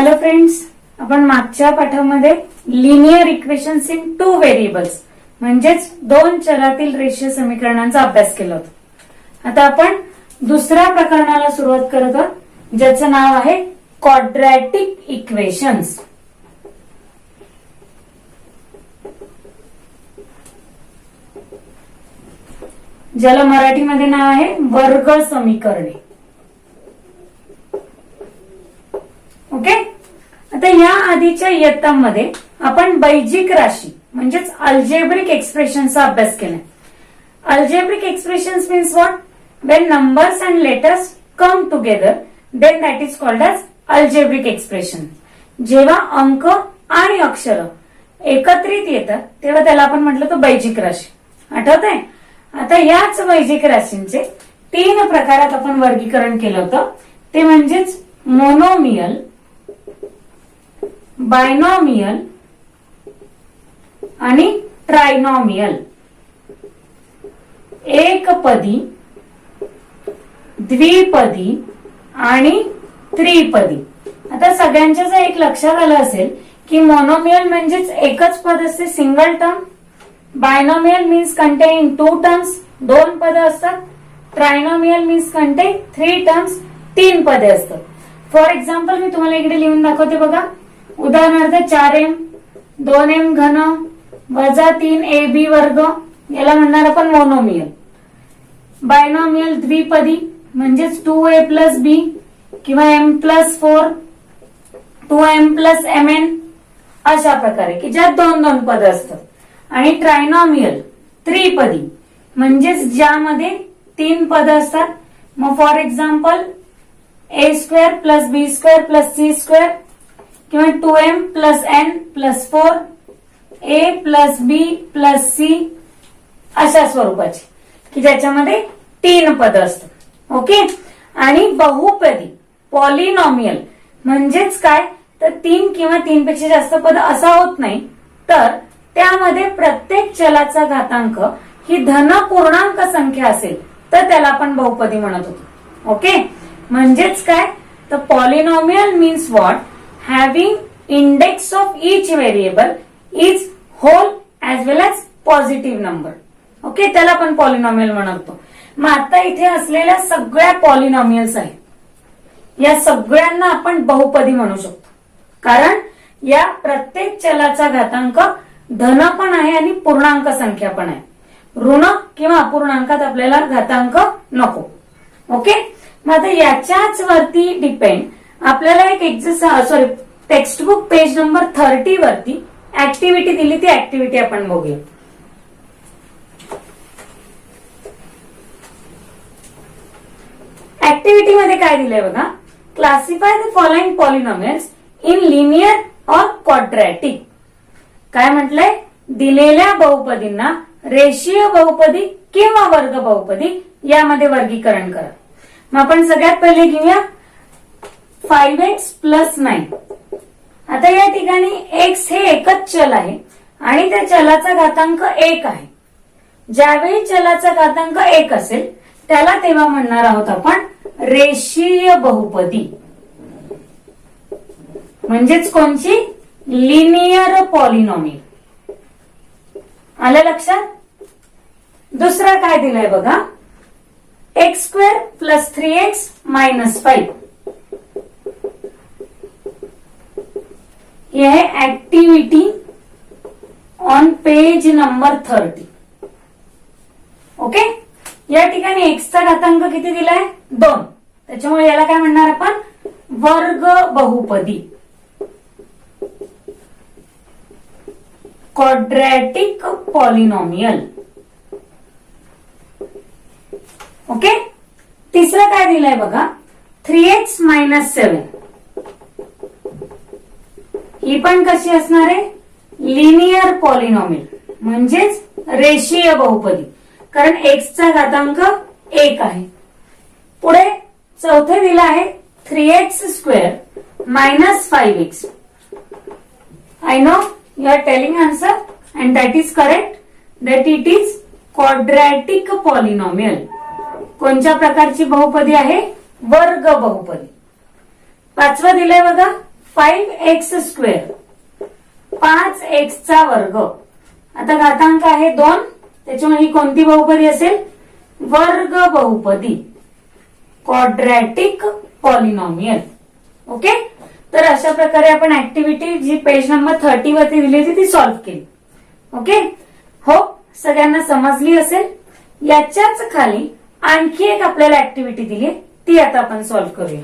Hello friends, आपण मागच्या पाठामध्ये linear equations in two variables म्हणजेच दोन चलातील रेषीय समीकरणांचा अभ्यास केला होता. आता आपण दुसऱ्या प्रकरणाला सुरुवात करत आहोत, ज्याचं नाव आहे क्वाड्रॅटिक इक्वेशन्स. ज्याला मराठीमध्ये नाव आहे वर्ग समीकरणे. ओके. आता या आधीच्या इयत्तांमध्ये आपण बैजिक राशी म्हणजेच अल्जेब्रिक एक्सप्रेशनचा अभ्यास केलाय. Algebraic expressions means what? When numbers and letters come together then that is called as algebraic expression. जेव्हा अंक आणि अक्षर एकत्रित येतात तेव्हा त्याला आपण म्हटलं तो बैजिक राशी. आठवतंय? आता याच बैजिक राशींचे तीन प्रकारात आपण वर्गीकरण केलं होतं. ते म्हणजेच मोनोमियल, बायनॉमियल आणि ट्रायनॉमियल. एकपदी, द्विपदी आणि त्रिपदी. आता सगळ्यांच्याच एक लक्षात आलं असेल की मोनोमियल म्हणजेच एकच पद असते, single term. Binomial means containing two terms, दोन पद असतात. Trinomial means content three terms, तीन पदे असतात. फॉर एक्झाम्पल मी तुम्हाला इकडे लिहून दाखवते बघा. उदाहरणार्थ 4m 2m घन वजा 3ab वर्ग, याला म्हणणार आपण मोनोमियल. बायनॉमियल द्विपदी म्हणजेच 2a प्लस b किंवा m plus 4 2m plus mn, अशा प्रकारे की ज्यात दोन दोन पद असतात. आणि ट्रायनॉमियल त्रिपदी म्हणजेच ज्यामध्ये तीन पद असतात. मग for example a square plus b square plus c square किंवा 2m plus n plus 4 a plus b plus c, अशा स्वरूपाची की ज्याच्यामध्ये तीन पद असतात. ओके. आणि बहुपदी पॉलिनॉमियल म्हणजेच काय तर तीन किंवा तीन पेक्षा जास्त पद असा होत नाही, तर त्यामध्ये प्रत्येक चलाचा घातांक ही धन पूर्णांक संख्या असेल तर त्याला आपण बहुपदी म्हणत होतो. ओके. म्हणजेच काय तर polynomial means what? Having index of each variable is whole as well as positive number. Okay. त्याला आपण पॉलिनॉमियल म्हणतो. मग आता इथे असलेल्या सगळ्या पॉलिनॉमियल्स आहेत, या सगळ्यांना आपण बहुपदी म्हणू शकतो, कारण या प्रत्येक चलाचा घातांक धन पण आहे आणि पूर्णांक संख्या पण आहे. ऋण किंवा अपूर्णांकात आपल्याला घातांक नको. ओके. मग आता याच्याच वरती डिपेंड आपल्याला एक टेक्स्टबुक पेज नंबर 30 वरती ऍक्टिव्हिटी दिली. ती ऍक्टिव्हिटी आपण बघूया. ऍक्टिव्हिटी मध्ये काय दिलंय बघा. Classify the following polynomials in linear और क्वाड्रॅटिक. काय म्हटलंय? दिलेल्या बहुपदींना रेषीय बहुपदी किंवा वर्ग बहुपदी यामध्ये वर्गीकरण करा. मग आपण सगळ्यात पहिले घेऊया 5x प्लस 9. आता या ठिकाणी x हे एकच चल आहे आणि त्या चलाचा घातांक 1 आहे. ज्यावेळी चलाचा घातांक 1 असेल त्याला तेव्हा म्हणणार आहोत आपण रेषीय बहुपदी. म्हणजेच कोणची? Linear polynomial. आलं लक्षात? दुसरा काय दिलंय बघा. X square plus 3x minus 5. यह है activity on page number 30. Okay. या ठिकाणी x चा घातांक किती दिलाय? 2. त्याच्यामुळे याला काय म्हणणार आपण? वर्ग बहुपदी. Quadratic polynomial. ओके. तिसरं काय दिलंय बघा. 3x minus 7. ही पण कशी असणार आहे? लिनियर पॉलिनॉमियल म्हणजेच रेषीय बहुपदी, कारण x चा घातांक 1 आहे. पुढे चौथे दिलं आहे 3x square minus 5x. I know you are telling answer and that is correct, that it is quadratic polynomial. कोणत्या प्रकारची बहुपदी आहे? वर्ग बहुपदी. पाचवं दिलंय बघा 5x², 5x चा वर्ग. आता घातांक आहे 2, त्याच्यामुळे ही कोणती बहुपदी असेल? वर्ग बहुपदी, क्वाड्रॅटिक पॉलिनॉमियल. ओके, तर अशा प्रकारे आपण ऍक्टिव्हिटी जी पेज नंबर 30 वरती दिली होती ती सॉल्व्ह केली. ओके, हो, सगळ्यांना समजली असेल. याच्याच खाली आणखी एक आपल्याला ऍक्टिव्हिटी दिली, ती आता आपण सॉल्व्ह करूया.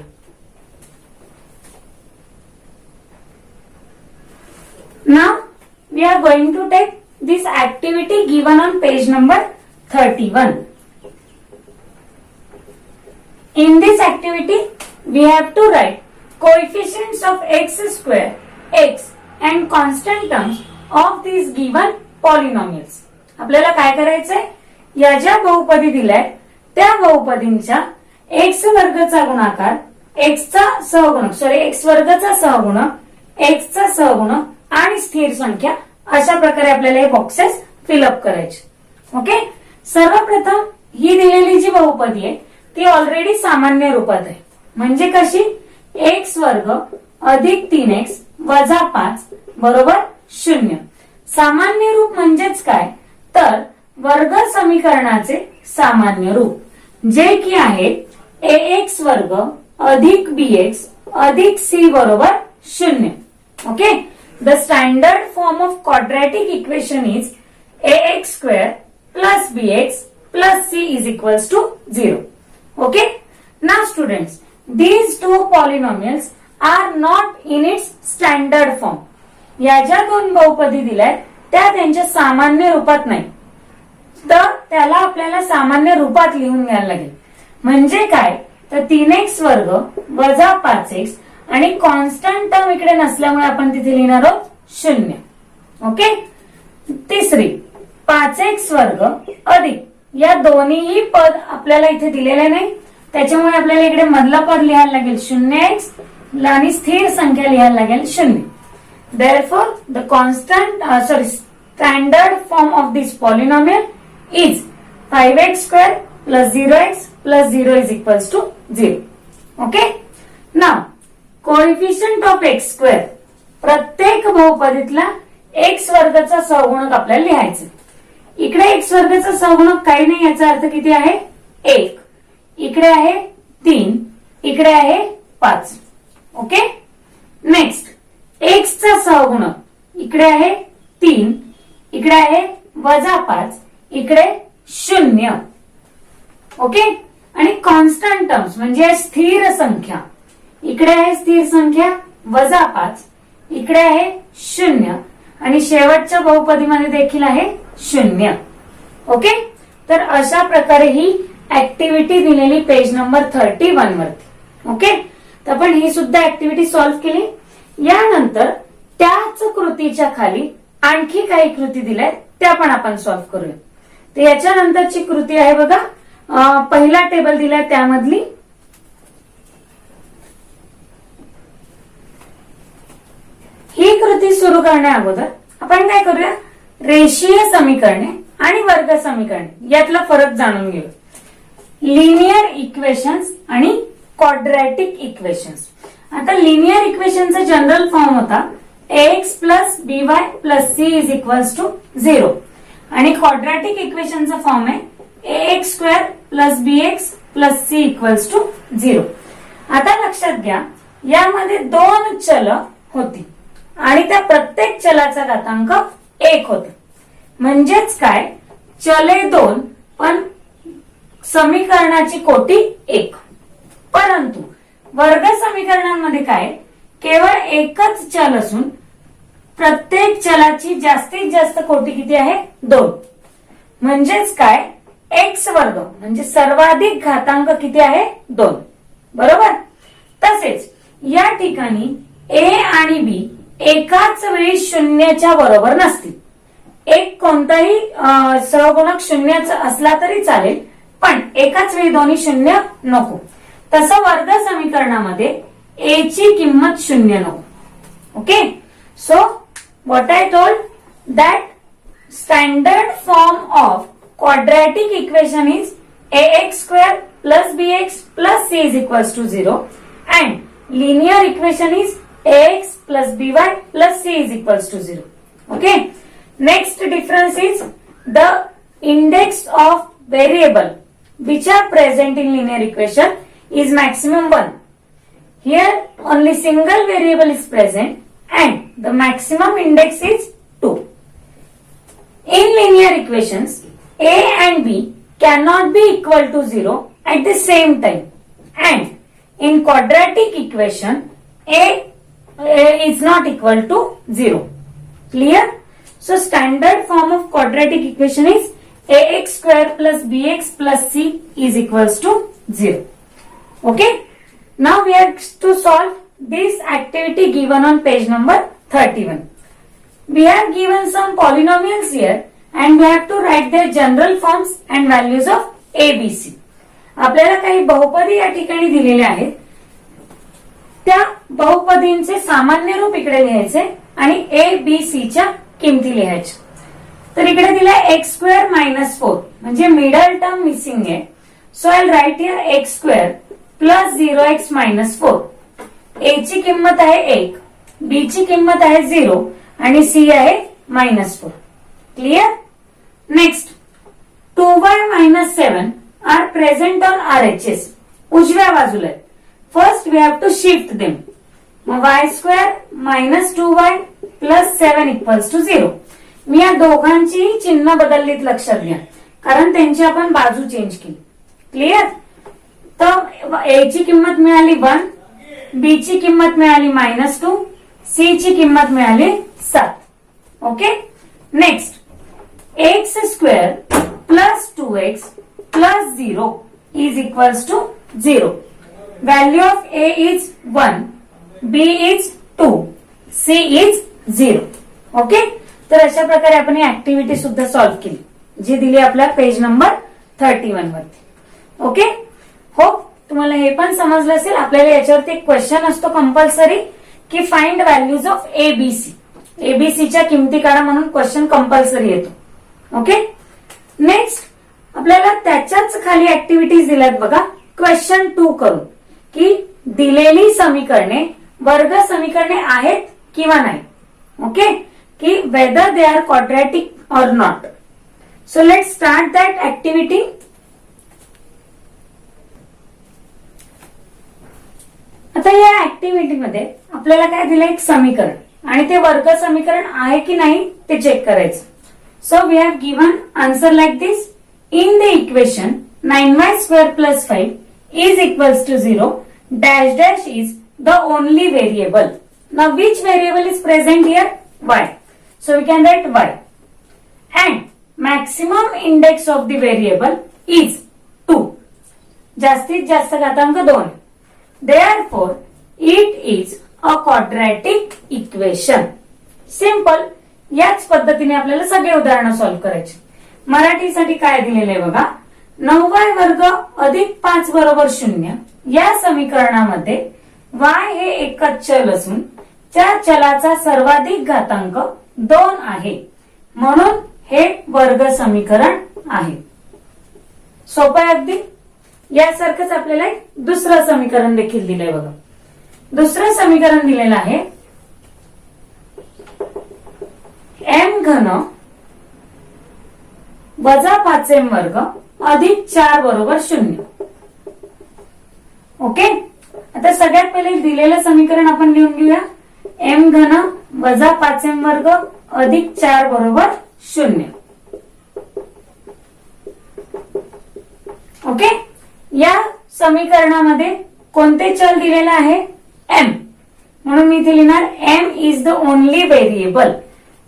Now we are going to take this activity given on page number 31. In this activity, we have to write coefficients of x², x and constant terms of these given polynomials. आपल्याला काय करायचंय? या ज्या बहुपदी दिल्यात त्या बहुपदींच्या x वर्गचा गुणाकार, x चा सहगुणक, x वर्गचा सहगुणक, x चा सहगुणक आणि स्थिर संख्या, अशा प्रकारे आपल्याला हे बॉक्सेस फिलअप करायचे. ओके, सर्वप्रथम ही दिलेली जी बहुपदी आहे ती ऑलरेडी सामान्य रूपात आहे. म्हणजे कशी? x वर्ग अधिक 3x वजा 5 बरोबर 0. सामान्य रूप म्हणजेच काय? तर वर्ग समीकरणाचे सामान्य रूप, जे की आहे ax वर्ग अधिक bx अधिक c बरोबर 0. Okay, the standard form of quadratic equation is ax² plus bx plus c is equals to 0. Okay, now students, these two polynomials are not in its standard form. या ज्या दोन बहुपदी दिल्यात त्या त्यांच्या सामान्य रूपात नाही, तर त्याला आपल्याला सामान्य रूपात लिहून घ्यायला लागेल. म्हणजे काय? तर 3x वर्ग वजा 5x आणि कॉन्स्टंट टर्म इकडे नसल्यामुळे आपण तिथे लिहिणार आहोत 0. ओके, तिसरी 5x वर्ग अधिक, या दोन्हीही पद आपल्याला इथे दिलेले नाही, त्याच्यामुळे आपल्याला इकडे मधला पद लिहायला लागेल 0x आणि स्थिर संख्या लिहायला लागेल 0. Therefore, the standard form of this polynomial is 5x² plus 0x plus 0 is equals to 0. Okay, now coefficient of x², प्रत्येक बहुपदीतला x वर्गाचा सहगुणक आपल्याला लिहायचं. इकडे x वर्गाचा सहगुणक काही नाही, याचा अर्थ किती आहे? 1. इकडे आहे 3, इकडे आहे 5. ओके, नेक्स्ट x चा सहगुणक इकडे आहे 3, इकडे आहे वजा 5, इकडे 0. ओके, आणि कॉन्स्टंट टर्म्स म्हणजे स्थिर संख्या, इकडे आहे स्थिर संख्या वजा 5, इकडे आहे 0 आणि शेवटच्या बहुपदीमध्ये देखील आहे 0. ओके, तर अशा प्रकारे ही ऍक्टिव्हिटी दिलेली पेज नंबर 31 वरती. ओके, तर आपण ही सुद्धा ऍक्टिव्हिटी सॉल्व्ह केली. यानंतर त्याच कृतीच्या खाली आणखी काही कृती दिल्यात त्या पण आपण सॉल्व्ह करूया. तर याच्यानंतरची कृती आहे बघा, पहिला टेबल दिलाय त्यामधली ही कृती सुरू करण्या अगोदर आपण काय करूया? रेषीय समीकरणे आणि वर्ग समीकरणे यातला फरक जाणून घेऊ. लिनियर इक्वेशन्स आणि क्वाड्रॅटिक इक्वेशन्स. आता लिनियर इक्वेशनचा जनरल फॉर्म होता ax plus by plus c is equals to 0 आणि क्वाड्रॅटिक इक्वेशनचा फॉर्म आहे ax² plus bx plus c equals to 0. आता लक्षात घ्या, यामध्ये दोन चल होती आणि त्या प्रत्येक चलाचा घातांक 1 होता. म्हणजेच काय? चले 2 पण समीकरणाची कोटी 1. परंतु वर्ग समीकरणांमध्ये काय? केवळ एकच चल असून प्रत्येक चलाची जास्तीत जास्त कोटी किती आहे? 2. म्हणजेच काय? x वर्ग म्हणजे सर्वाधिक घातांक किती आहे? 2. बरोबर. तसेच या ठिकाणी a आणि b एकाच वेळी 0च्या बरोबर नसतील. एक कोणताही सहगुणक 0 असला तरी चालेल, पण एकाच वेळी दोन्ही 0 नको. तसं वर्ग समीकरणामध्ये a ची किंमत 0 नको. Okay, so what I told that standard form of quadratic equation is ax² plus bx plus c is equals to 0 and linear equation is ax plus by plus c is equals to 0. Okay. Next difference is the index of variable which are present in linear equation is maximum 1. Here only single variable is present and the maximum index is 2. In linear equations, a and b cannot be equal to 0 at the same time, and in quadratic equation a is not equal to 0. Clear? So standard form of quadratic equation is ax square plus bx plus c is equals to 0. Okay. Now we have to solve this activity given on page number 31. We have given some polynomials here and we have to write their general forms and values of a, b, c. आपल्याला काही बहुपदी या ठिकाणी दिलेले आहेत. त्या बहुपदींचे सामान्य रूप इकडे लिहायचे आणि a, b, c च्या किमती लिहायच्या. तर इकडे दिलाय एक्स स्क्वेअर मायनस 4 म्हणजे मिडल टर्म मिसिंग आहे. So I write here x square plus 0x minus 4. a ची किंमत आहे 1, b ची किंमत आहे 0 आणि c आहे minus 4. Clear? Next 2y minus 7 are present on RHS. उजव्या बाजूला आहे. First we have to shift them. मग y square minus 2y plus 7 equals to 0. मी या दोघांची चिन्ह बदललीत लक्षात घ्या कारण त्यांची आपण बाजू चेंज केली. क्लिअर? तर a ची किंमत मिळाली 1, b ची किंमत मिळाली मायनस 2, c ची किंमत मिळाली 7. Okay. Next x square plus 2x plus 0 is equals to 0. Value of a is 1, b is 2, c is 0. Okay. तर अशा प्रकारे आपण ही ऍक्टिव्हिटी सुद्धा सॉल्व्ह केली जी दिली आपल्या पेज नंबर 31 वरती. ओके. होप तुम्हाला हे पण समजलं असेल. आपल्याला याच्यावरती एक क्वेश्चन असतो कंपल्सरी की फाइंड व्हॅल्यूज ऑफ एबीसी. एबीसीच्या किमती काढा म्हणून क्वेश्चन कंपल्सरी येतो. ओके. नेक्स्ट आपल्याला त्याच्याच खाली ऍक्टिव्हिटीज दिल्यात बघा. क्वेश्चन 2 करून की दिलेली समीकरणे वर्ग समीकरणे आहेत किंवा नाही. ओके. की whether they are quadratic or not. So let's start that activity. आता या ऍक्टिव्हिटी मध्ये आपल्याला काय दिलं एक समीकरण आणि ते वर्ग समीकरण आहे की नाही ते चेक करायचं. So we have given answer like this. In the equation 9y square plus 5 is equals to 0 dash dash is the only variable. Now which variable is present here? Y. So we can write y. And maximum index of the variable is 2. जास्तीत जास्त घातांक 2. Therefore, it is a quadratic equation. Simple. याच पद्धतीने आपल्याला सगळे उदाहरण solve करायचे. मराठीसाठी काय दिलेले आहे बघा. 9y वर्ग अधिक 5 बरोबर 0 या समीकरणामध्ये y हे एकच चल असून त्या चलाचा सर्वाधिक घातांक 2 आहे म्हणून हे वर्ग समीकरण आहे. सोपं आहे अगदी. यासारखंच आपल्याला एक दुसरं समीकरण देखील दिलंय बघा. दुसरं समीकरण दिलेलं आहे m घन वजा 5m वर्ग अधिक 4 बरोबर 0. ओके. आता सगळ्यात पहिले दिलेलं समीकरण आपण लिहून घेऊया. m घन वजा 5m वर्ग अधिक 4 बरोबर 0. ओके. या समीकरणामध्ये कोणते चल दिलेलं आहे? m. म्हणून मी इथे लिहिणार m is the only variable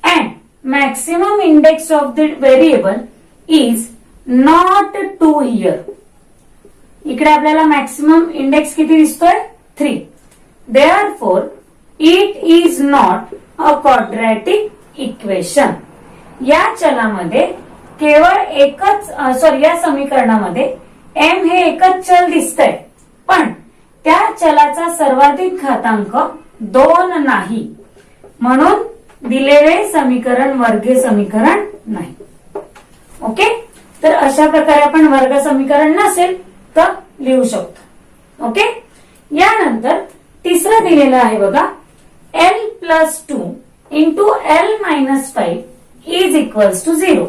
and maximum index of the variable is not 2 here. इकडे आपल्याला मॅक्सिमम इंडेक्स किती दिसतोय? 3. Therefore it is not a quadratic equation. या चलामध्ये केवळ एकच या समीकरणामध्ये m हे एकच चल दिसतंय पण त्या चलाचा सर्वाधिक घातांक 2 नाही म्हणून दिलेले समीकरण वर्ग समीकरण नाही. ओके. तर अशा प्रकारे आपण वर्ग समीकरण नसेल तर लिहू शकतो. ओके. यानंतर तिसरं दिलेलं आहे बघा L plus 2 into L minus 5 is equals to 0.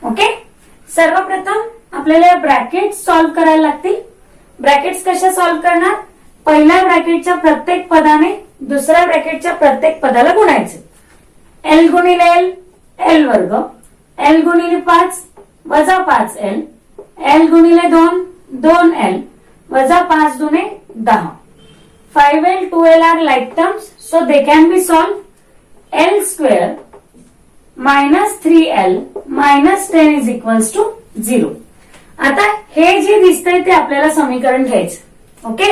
Okay, सर्वप्रथम आपल्याला ब्रॅकेट सॉल्व्ह करायला लागतील. ब्रॅकेट्स कशा सॉल्व्ह करणार? पहिल्या ब्रॅकेटच्या प्रत्येक पदाने दुसऱ्या ब्रॅकेटच्या प्रत्येक पदाला गुणायचे. एल गुणिले एल, एल वर्ग, एल गुणिले 5 वजा 5L, एल गुणिले 2, 2L वजा 5 दुने 10. 5L, 2L are like terms, so they can be solved. L square minus 3L minus 10 is equals to 0. आता हे जे दिसतंय ते आपल्याला समीकरण घ्यायचं. ओके,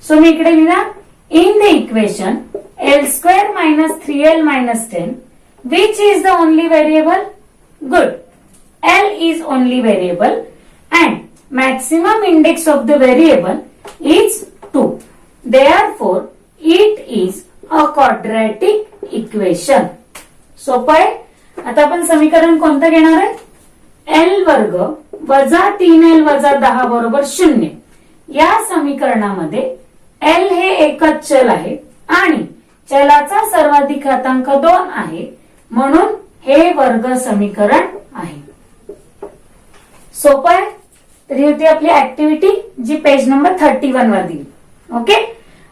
सो मी इकडे लिहिणार in the equation L square minus 3L minus 10 which is the only variable? Good. L is only variable and maximum index of the variable is 2. Therefore, it is a quadratic equation. सोपं आहे. आता आपण समीकरण कोणतं घेणार आहे? L वर्ग वजा 3L वजा 10 बरोबर 0. या समीकरणामध्ये L हे एकच चल आहे आणि चलाचा सर्वाधिक घातांक 2 आहे, म्हणून हे वर्ग समीकरण आहे. सोपं आहे. तर ही होती आपली ऍक्टिव्हिटी जी पेज नंबर 31 वर दिली. ओके,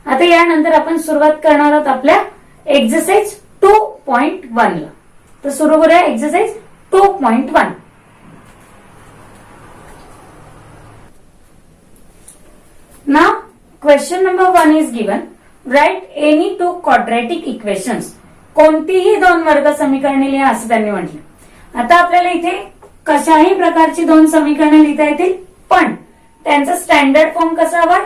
आता यानंतर आपण सुरुवात करणार आहोत आपल्या एक्सरसाइज 2.1 ला. तर सुरू करूया exercise 2.1. Now, question number 1 is given. Write any two quadratic equations. कोणतीही दोन वर्ग समीकरणे लिहा असं त्यांनी म्हटलं. आता आपल्याला इथे कशाही प्रकारची दोन समीकरणे लिहिता येतील, पण त्यांचा स्टँडर्ड फॉर्म कसा हवा?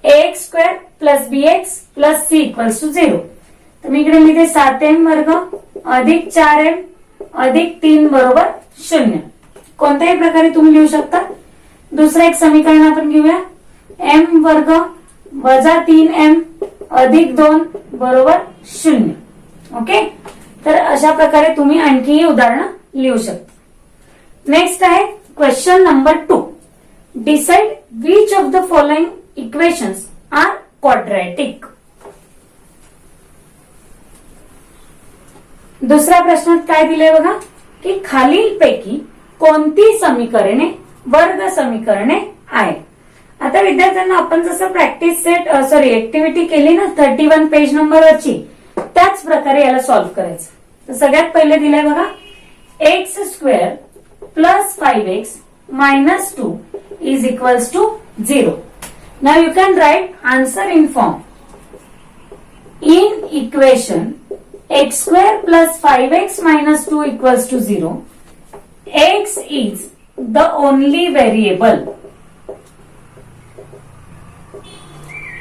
ax square plus bx plus c equals to 0. तर मी इकडे लिहिते 7m वर्ग अधिक 4m अधिक 3 बरोबर 0. कोणत्याही प्रकारे तुम्ही लिहू शकता. दुसरं एक समीकरण आपण घेऊया. m वर्ग वजा 3m अधिक 2 बरोबर 0. ओके, तर अशा प्रकारे तुम्ही आणखीही उदाहरणं लिहू शकता. नेक्स्ट आहे question number 2. Decide which of the following equations are quadratic. दुसऱ्या प्रश्नात काय दिलंय बघा, की खालीलपैकी कोणती समीकरणे वर्ग समीकरणे आहेत. आता विद्यार्थ्यांना आपण जसं प्रॅक्टिस सेट ऍक्टिव्हिटी केली ना 31 पेज नंबरवरची, त्याच प्रकारे याला सॉल्व्ह करायचं. तर सगळ्यात पहिले दिलंय बघा x square plus 5x minus 2 is equals to 0. Now you can write answer in form. In equation x square plus 5x minus 2 equals to 0. X is the only variable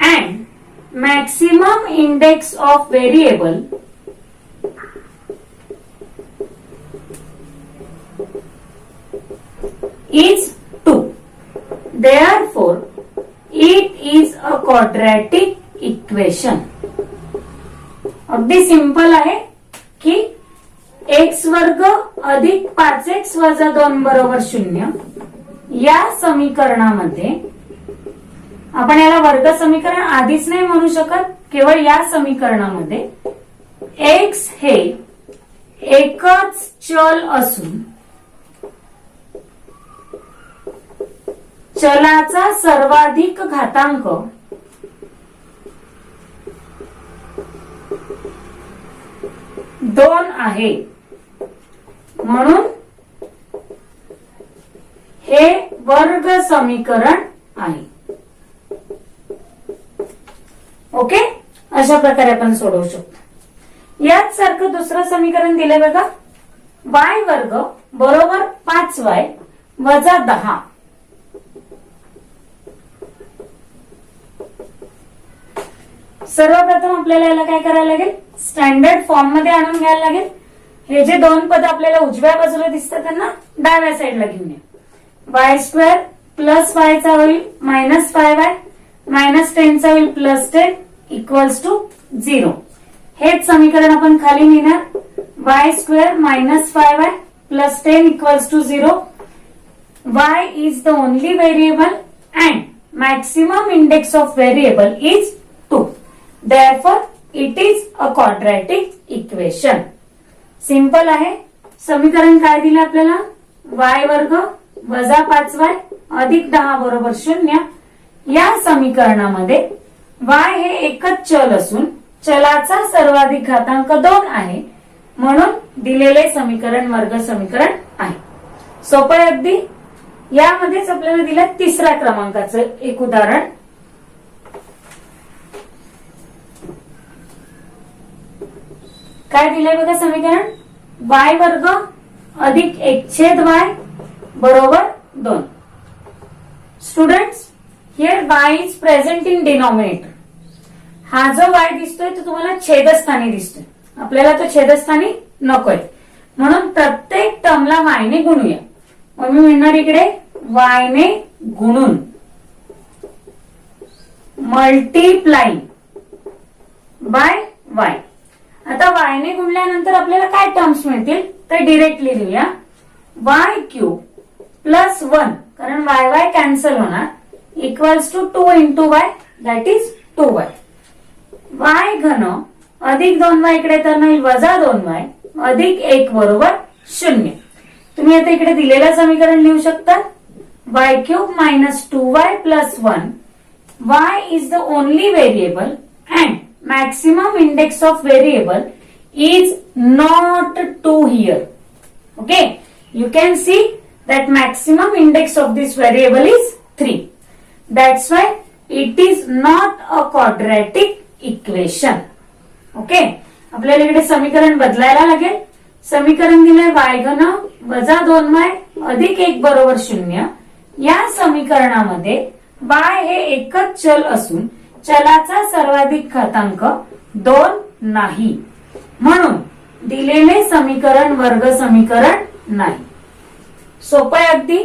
and maximum index of variable is 2. Therefore, it is a quadratic equation. अगदी simple आहे की x वर्ग अधिक 5x वजा 2 बरोबर 0. या समीकरणामध्ये आपण याला वर्ग समीकरण आधीच नाही म्हणू शकत. केवळ या समीकरणामध्ये एक्स हे एकच चल असून चलाचा सर्वाधिक घातांक 2 आहे, म्हणून हे वर्ग समीकरण आहे. ओके, अशा प्रकारे आपण सोडवू शकतो. याच सारखं दुसरं समीकरण दिलंय बघा. y वर्ग बरोबर 5y वजा 10. सर्वप्रथम आपल्याला याला काय करायला लागेल? स्टँडर्ड फॉर्म मध्ये आणून घ्यायला लागेल. हे जे दोन पद आपल्याला उजव्या बाजूला दिसतात त्यांना डाव्या साईडला घेऊन या. y स्क्वेअर प्लस 5 चा होईल मायनस 5y मायनस 10 चा होईल प्लस 10 इक्वल्स टू 0. हेच समीकरण आपण खाली लिहिणार y square minus 5y plus 10 equals to 0. y is the only variable and maximum index of variable is 2. Therefore, it is a quadratic equation. Simple आहे. समीकरण काय दिलं आपल्याला y वर्ग वजा 5y अधिक 10 बरोबर 0. या समीकरणामध्ये y हे एकच चल असून चलाचा सर्वाधिक घातांक 2 आहे म्हणून दिलेले समीकरण वर्ग समीकरण आहे. सोपं आहे अगदी. यामध्येच आपल्याला दिलं तिसऱ्या क्रमांकाचं एक उदाहरण. काय दिलंय बघा समीकरण y वर्ग अधिक 1/y बरोबर 2. Students here y is present in denominator. हा जो y दिसतोय तो तुम्हाला छेदस्थानी दिसतोय. आपल्याला तो छेदस्थानी नकोय म्हणून प्रत्येक टर्मला y ने गुणूया. मग मी म्हणणार इकडे y ने गुणून मल्टीप्लाइंग बाय y. आता y ने गुणल्यानंतर आपल्याला काय टर्म्स मिळतील तर डिरेक्टली लिहूया y क्यूब प्लस 1 कारण y कॅन्सल होणार equals to 2 into y that is 2y. y घन अधिक 2y इकडे तर नाही वजा 2y अधिक 1 बरोबर 0. तुम्ही आता इकडे दिलेलं समीकरण लिहू शकता y cube minus 2y plus 1. y is the only variable and maximum index of variable is not 2 here. Okay, you can see that maximum index of this variable is 3. That's why it is not a quadratic equation. Okay, आपल्याला इकडे समीकरण बदलायला लागेल. समीकरण दिलंय y घन वजा 2y अधिक 1 बरोबर 0. या समीकरणामध्ये y हे एकच चल असून चलाचा सर्वाधिक घातांक 2 नाही म्हणून दिलेले समीकरण वर्ग समीकरण नाही. सोपं आहे अगदी.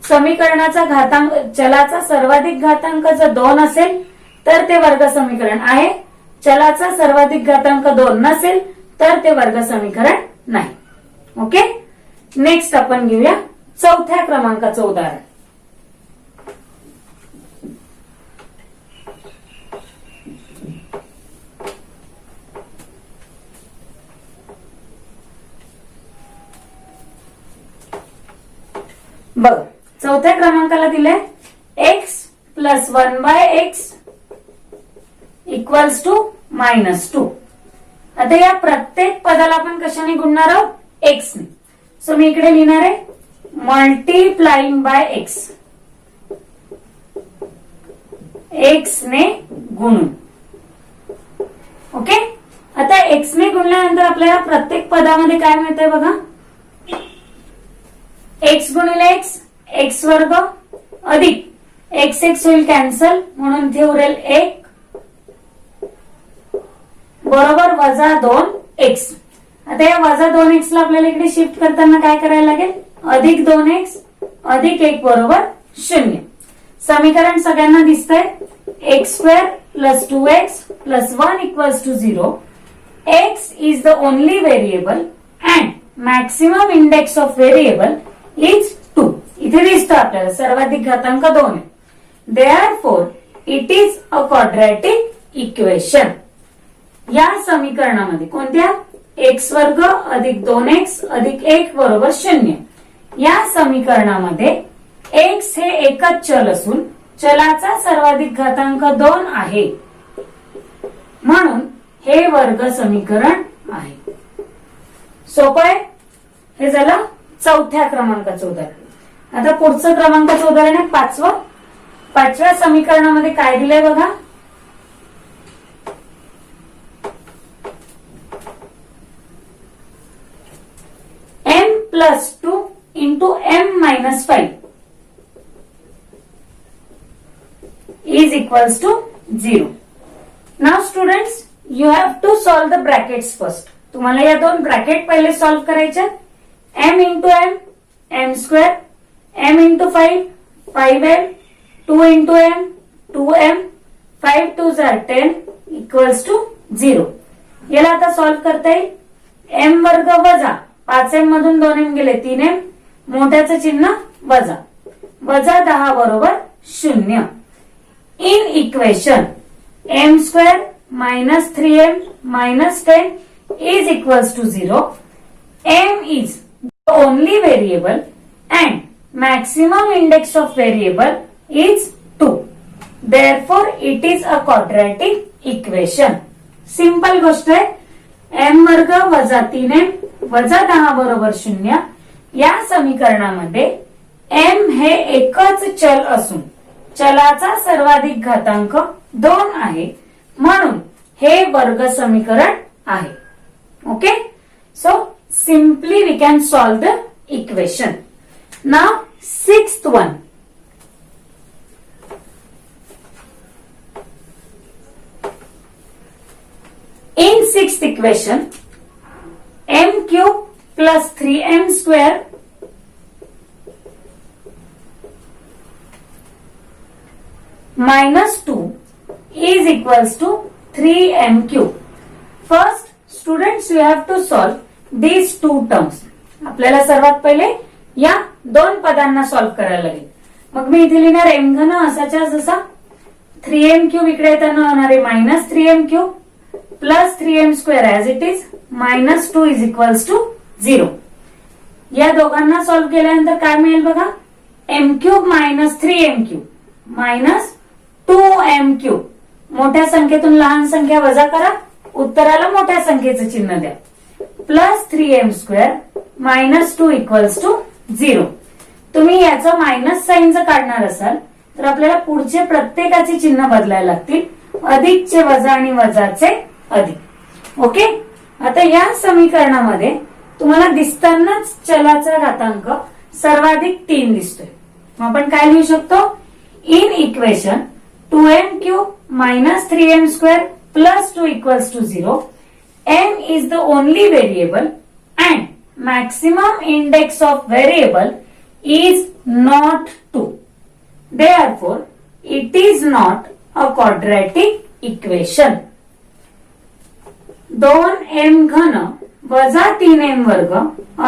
समीकरणाचा घातांक चलाचा सर्वाधिक घातांक जर 2 असेल तर ते वर्ग समीकरण आहे. चलाचा सर्वाधिक घातांक 2 नसेल तर ते वर्ग समीकरण नाही. ओके, नेक्स्ट आपण घेऊया चौथ्या क्रमांकाचं उदाहरण. बघ चौथ्या क्रमांकाला दिले x plus 1/x equals to -2. आता या प्रत्येक पदाला आपण कशाने गुणणार आहोत x ने. सो मी इकडे लिहिणार आहे मल्टीप्लाइंग बाय x. x ने गुणून. ओके, आता x ने गुणल्यानंतर आपल्याला प्रत्येक पदामध्ये काय मिळतंय बघा x गुणिले x वर्ग अधिक x होईल कॅन्सल म्हणून इथे उरेल 1 बरोबर वजा 2x. आता या वजा 2x ला आपल्याला इकडे शिफ्ट करताना काय करायला लागेल अधिक 2x अधिक 1 बरोबर 0. समीकरण सगळ्यांना दिसतंय x square plus 2x plus 1 equals to 0. x is the only variable and maximum index of variable is 2. इथे दिसतं आपल्याला सर्वाधिक घातांक 2 आहे. Therefore it is a quadratic equation. या समीकरणामध्ये कोणत्या x वर्ग अधिक 2x अधिक 1 बरोबर 0. या समीकरणामध्ये x हे एकच चल असून चलाचा सर्वाधिक घातांक 2 आहे म्हणून हे वर्ग समीकरण आहे. सोपं आहे. हे झालं चौथ्या क्रमांकाचं उदाहरण. आता पुढचं क्रमांकाचं उदाहरण आहे 5वं. 5व्या समीकरणामध्ये काय दिलंय बघा m plus 2 into m minus 5 is equals to 0. Now students you have to solve the brackets first. तुम्हाला या दोन ब्रॅकेट पहिले सॉल्व करायचे. m into m m square m into 5 5m 2 into m 2m 5 2 10 equals to 0. याला आता solve करता येईल. M वर्ग वजा 5m मधून 2m गेले 3m, मोठ्याचं चिन्ह वजा, वजा 10 बरोबर 0. In equation m square minus 3m minus 10 is equals to 0. m is the only variable and maximum index of variable is 2. Therefore, it is a quadratic equation. Simple गोष्ट आहे. m वर्ग वजा 3m वजा 10 बरोबर 0 या समीकरणामध्ये m हे एकच चल असून चलाचा सर्वाधिक घातांक 2 आहे, म्हणून हे वर्ग समीकरण आहे. Okay, so simply we can solve the equation. Now sixth one. In sixth equation, m cube plus 3m square minus 2 is equals to 3m cube. First, students, you have to solve these two terms. आपल्याला सर्वात पहिले या दोन पदांना solve करायला लागेल. मग मी इथे लिहिणार m घन असाच्या जसा 3m क्यूब इकडे येताना होणार आहे minus 3m cube plus 3m square as it is minus 2 is equals to 0. या दोघांना सॉल्व्ह केल्यानंतर काय मिळेल बघा, m cube minus 3m cube minus 2m cube. मोठ्या संख्येतून लहान संख्या वजा करा, उत्तराला मोठ्या संख्येचं चिन्ह द्या, plus 3m square minus 2 equals to 0. तुम्ही याचं मायनस साईनचं काढणार असाल तर आपल्याला पुढचे प्रत्येकाचे चिन्ह बदलायला लागतील, अधिकचे वजा आणि वजाचे अधिक. ओके, आता या समीकरणामध्ये तुम्हाला दिसतानाच चलाचा घातांक सर्वाधिक 3 दिसतोय. मग आपण काय लिहू शकतो, in equation 2m cube minus 3m square plus 2 equals to 0. m is the only variable and maximum index of variable is not 2. Therefore, it is not a quadratic equation. 2m घन वजा 3m वर्ग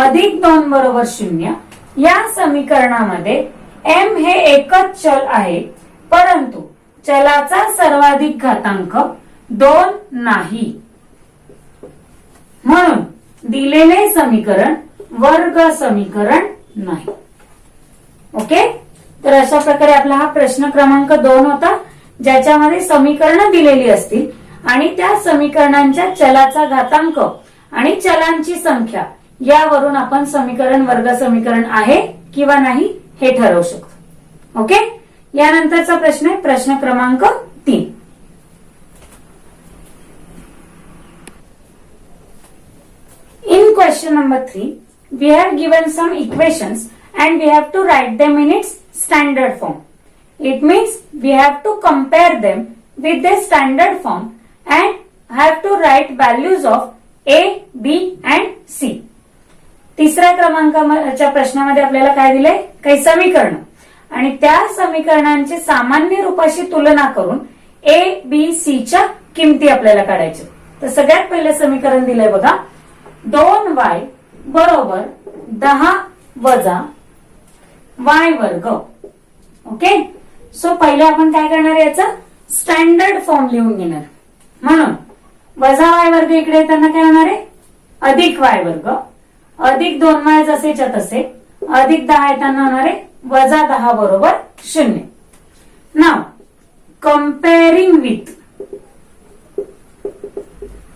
अधिक 2 बरोबर 0 या समीकरणामध्ये m हे एकच चल आहे, परंतु चलाचा सर्वाधिक घातांक 2 नाही, म्हणून दिलेले समीकरण वर्ग समीकरण नाही. ओके, तर अशा प्रकारे आपला हा प्रश्न क्रमांक 2 होता, ज्याच्यामध्ये समीकरणं दिलेली असतील आणि त्या समीकरणांच्या चलाचा घातांक आणि चलांची संख्या यावरून आपण समीकरण वर्ग समीकरण आहे किंवा नाही हे ठरवू शकतो. ओके, यानंतरचा प्रश्न आहे प्रश्न क्रमांक 3. In question number 3, we have given some equations and we have to write them in its standard form. It means we have to compare them with their standard form and have to write values of A, B and C. तिसऱ्या क्रमांकाच्या प्रश्नामध्ये आपल्याला काय दिलंय, काही समीकरण आणि त्या समीकरणांची सामान्य रूपाशी तुलना करून A, B, C च्या किमती आपल्याला काढायच्या. तर सगळ्यात पहिलं समीकरण दिलंय बघा, 2y बरोबर 10 वजा y वर्ग. ओके, सो पहिले आपण काय करणार, याचा स्टँडर्ड फॉर्म लिहून घेणार. म्हणून वजा y वर्ग इकडे येताना काय होणार आहे, अधिक y वर्ग अधिक 2y जसेच्या तसे अधिक 10 येताना होणार आहे वजा 10 बरोबर 0. नाव कम्पेअरिंग विथ,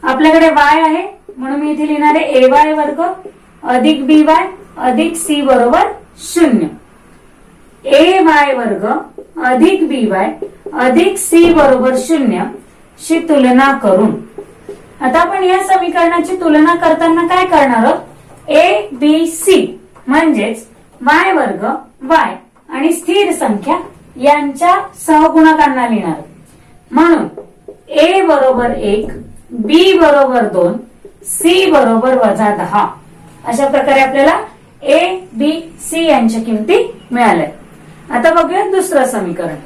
आपल्याकडे y आहे म्हणून मी इथे लिहिणार आहे ay वर्ग अधिक by अधिक c बरोबर 0. ay वर्ग अधिक by अधिक c बरोबर 0 शी तुलना करून आता आपण या समीकरणाची तुलना करताना काय करणार आहोत, a b c म्हणजेच y वर्ग y आणि स्थिर संख्या यांच्या सहगुणकांना लिहिणार. म्हणून a बरोबर 1, b बरोबर 2, c बरोबर वजा 10 अशा प्रकारे आपल्याला a b c यांच्या किमती मिळाल्या. आता बघूया दुसरं समीकरण.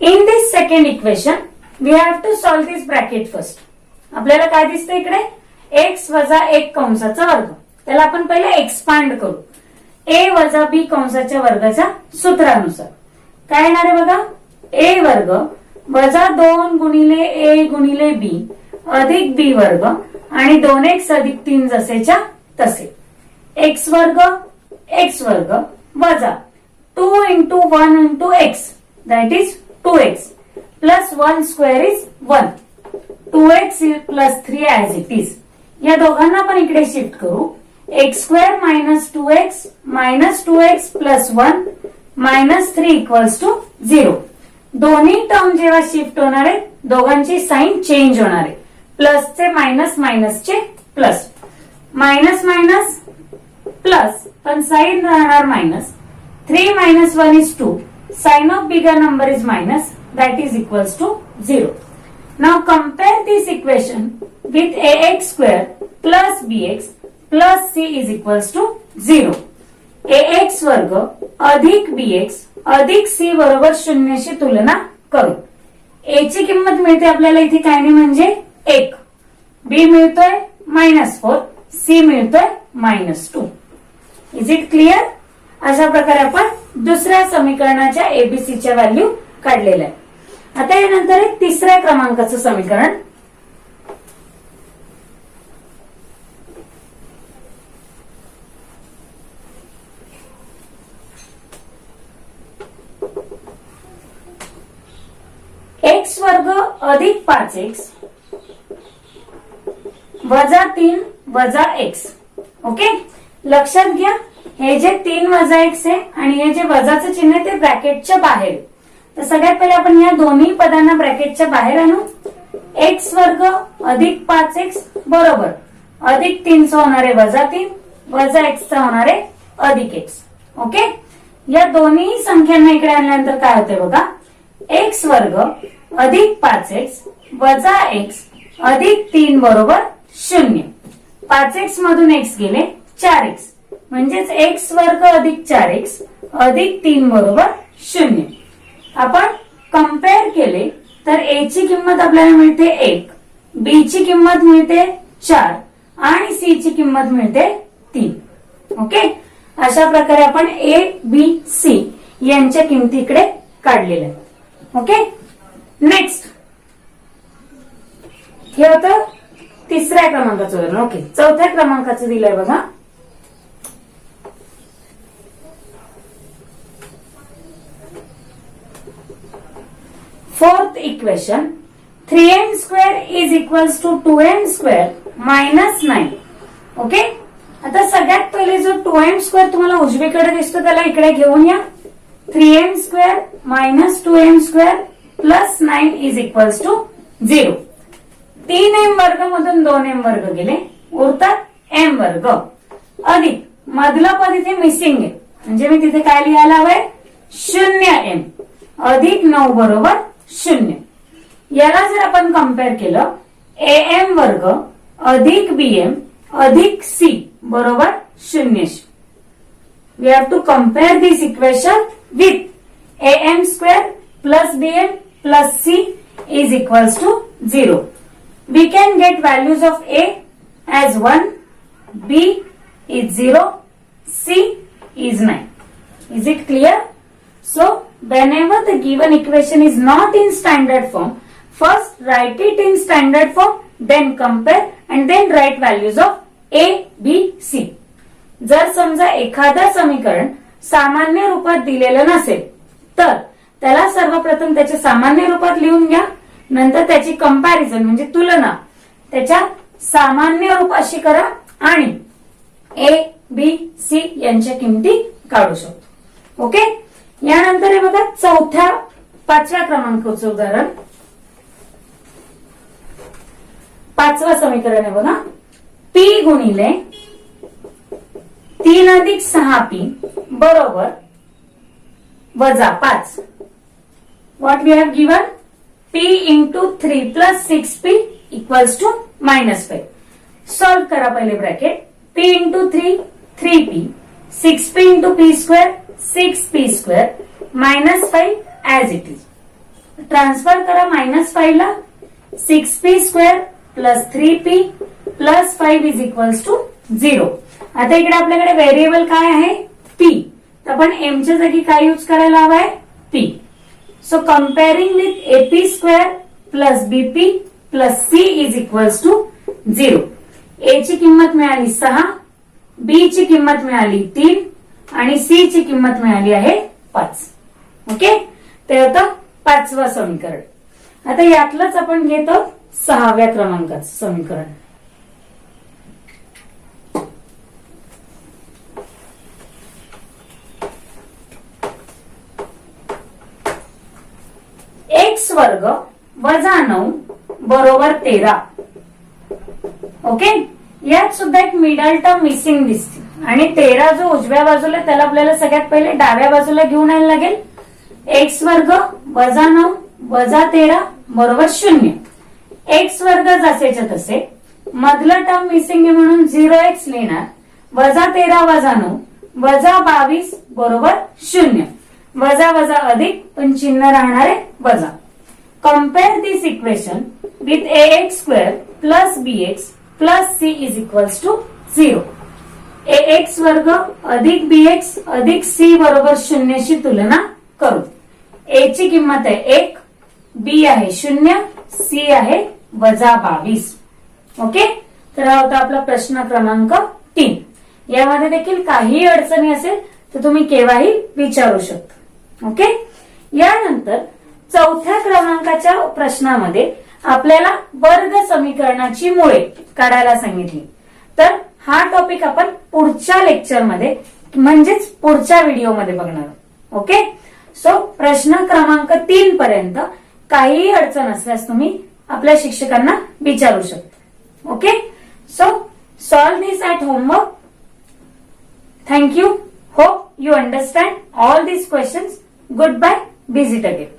In this second equation we have to solve this bracket first. आपल्याला काय दिसतं इकडे, एक्स वजा 1 कंसाचा वर्ग. त्याला आपण पहिले एक्सपांड करू. ए वजा बी कंसाच्या वर्गाच्या सूत्रानुसार काय येणार आहे बघा, ए वर्ग वजा 2 गुणिले ए गुणिले बी अधिक बी वर्ग आणि 2x अधिक 3 जसेच्या तसे. एक्स वर्ग वजा 2 into 1 into x that is 2x plus 1 square is 1. 2x plus 3 as it is. या दोघांना आपण इकडे शिफ्ट करू. X square minus 2x plus 1 minus 3 equals to 0. दोन्ही टर्म जेव्हा शिफ्ट होणार आहे दोघांची साइन चेंज होणार आहे. प्लसचे मायनस मायनसचे प्लस, मायनस मायनस प्लस पण साइन राहणार minus. 3 minus 1 is 2. Sign of bigger number is minus. That is equals to 0. Now compare this equation with ax square plus bx plus c is equals to 0. ax वर्ग अधिक bx अधिक c बरोबर 0 शी तुलना करू. a ची किंमत मिळते आपल्याला इथे काय नाही म्हणजे 1. b मिळतोय -4. c मिळतोय -2. Is it clear? अशा प्रकारे आपण दुसऱ्या समीकरणाच्या एबीसीच्या व्हॅल्यू काढलेल्या आहे. आता यानंतर एक तिसऱ्या क्रमांकाचं समीकरण. एक्स वर्ग अधिक 5x वजा 3 वजा x. ओके, लक्षात घ्या हे जे 3 वजा x आहे आणि हे जे वजाचं चिन्ह आहे ते ब्रॅकेटच्या बाहेर. तर सगळ्यात पहिले आपण या दोन्ही पदांना ब्रॅकेटच्या बाहेर आणू. एक्स वर्ग अधिक 5x बरोबर अधिक 3 चा होणार आहे वजा 3 वजा x चा होणार आहे अधिक x. ओके, या दोन्ही संख्यांना इकडे आणल्यानंतर काय होते बघा, एक्स वर्ग अधिक 5x वजा x अधिक 3 बरोबर 0. 5x मधून x गेले 4x म्हणजेच एक्स वर्ग अधिक 4x अधिक 3 बरोबर 0. आपण कम्पेअर केले तर a ची किंमत आपल्याला मिळते 1, b ची किंमत मिळते 4 आणि c ची किंमत मिळते 3. ओके, अशा प्रकारे आपण a b c यांच्या किमती इकडे काढलेल्या आहेत. ओके, नेक्स्ट हे होतं तिसऱ्या क्रमांकाचं उदाहरण. ओके, चौथ्या क्रमांकाचं दिलंय बघा. Fourth equation 3m square is equals to 2m square minus 9. Okay, आता सगळ्यात पहिले जो 2m square तुम्हाला उजवीकडे दिसतो त्याला इकडे घेऊन या. 3m square minus 2m square plus 9 is equals to 0. 3m वर्ग मधून 2m वर्ग गेले, उरतात m वर्ग अधिक मधला पद इथे मिसिंग आहे म्हणजे मी तिथे काय लिहायला हवंय 0m अधिक 9 बरोबर 0. याला जर आपण कम्पेअर केलं am वर्ग अधिक bm अधिक c बरोबर 0. We have to compare this equation with am square plus bm plus c is equals to 0. We can get values of a as 1, b is 0, c is 9. Is it clear? So, whenever the given equation is not in standard form, first write it in standard form, then compare and then write values of a, b, c. जर समजा एखादा समीकरण सामान्य रूपात दिलेलं नसेल तर त्याला सर्वप्रथम त्याच्या सामान्य रूपात लिहून घ्या. नंतर त्याची कंपॅरिझन म्हणजे तुलना त्याच्या सामान्य रूपाशी करा आणि ए बी सी यांच्या किमती काढू शकतो. ओके, यानंतर हे बघा पाचव्या क्रमांकाचं उदाहरण. पाचवं समीकरण आहे बघा. पी गुणिले 3 अधिक 6p बरोबर वजा 5. What we have given p into 3 plus 6p equals to -5. Solve करा पहिले bracket. p into 3 3p 6p into p square 6p square -5 as it is. Transfer करा -5 ला, 6p² plus 3p plus 5 is equals to 0. आता इकडे आपल्याकडे variable काय आहे p, तर आपण m च्या जागी काय यूज करायला हवाय p. So comparing with ap² plus bp plus c is equals to 0. a ची किंमत मिळाली 6, b ची किंमत मिळाली 3 आणि c ची किंमत मिळाली आहे 5. ओके, ते होतं 5वं समीकरण. आता यातलंच आपण घेतो 6व्या क्रमांकाचं समीकरण. x वर्ग वजा 9 बरोबर 13. ओके, यात सुद्धा एक मिडल टर्म मिसिंग दिसते आणि 13 जो उजव्या बाजूला त्याला आपल्याला सगळ्यात पहिले डाव्या बाजूला घेऊन यायला लागेल. x वर्ग वजा 9 वजा 13 बरोबर 0. x वर्ग जसेच्या तसे, मधलं टर्म मिसिंग आहे म्हणून 0x लिहिणार. वजा 13 वजा 9 वजा 22 बरोबर 0. वजा वजा अधिक पण चिन्ह राहणार आहे वजा. Compare this equation with ax² plus bx plus c is equals to 0. ax वर्ग अधिक bx अधिक c बरोबर 0 शी तुलना करू. a ची किंमत आहे 1, b आहे 0, c आहे वजा 22. ओके, तर हा होता आपला प्रश्न क्रमांक 3. यामध्ये देखील काही अडचणी असेल तर तुम्ही केव्हाही विचारू शकता. ओके, यानंतर 4थ्या क्रमांकाच्या प्रश्नामध्ये आपल्याला वर्ग समीकरणाची मुळे काढायला सांगितली. तर हा टॉपिक आपण पुढच्या लेक्चरमध्ये म्हणजेच पुढच्या व्हिडिओमध्ये बघणार. ओके, सो प्रश्न क्रमांक 3 पर्यंत काही अडचण असल्यास तुम्ही आपल्या शिक्षकांना विचारू शकता. Okay, so solve this at homework. Thank you. Hope you understand all these questions. Goodbye. Visit again.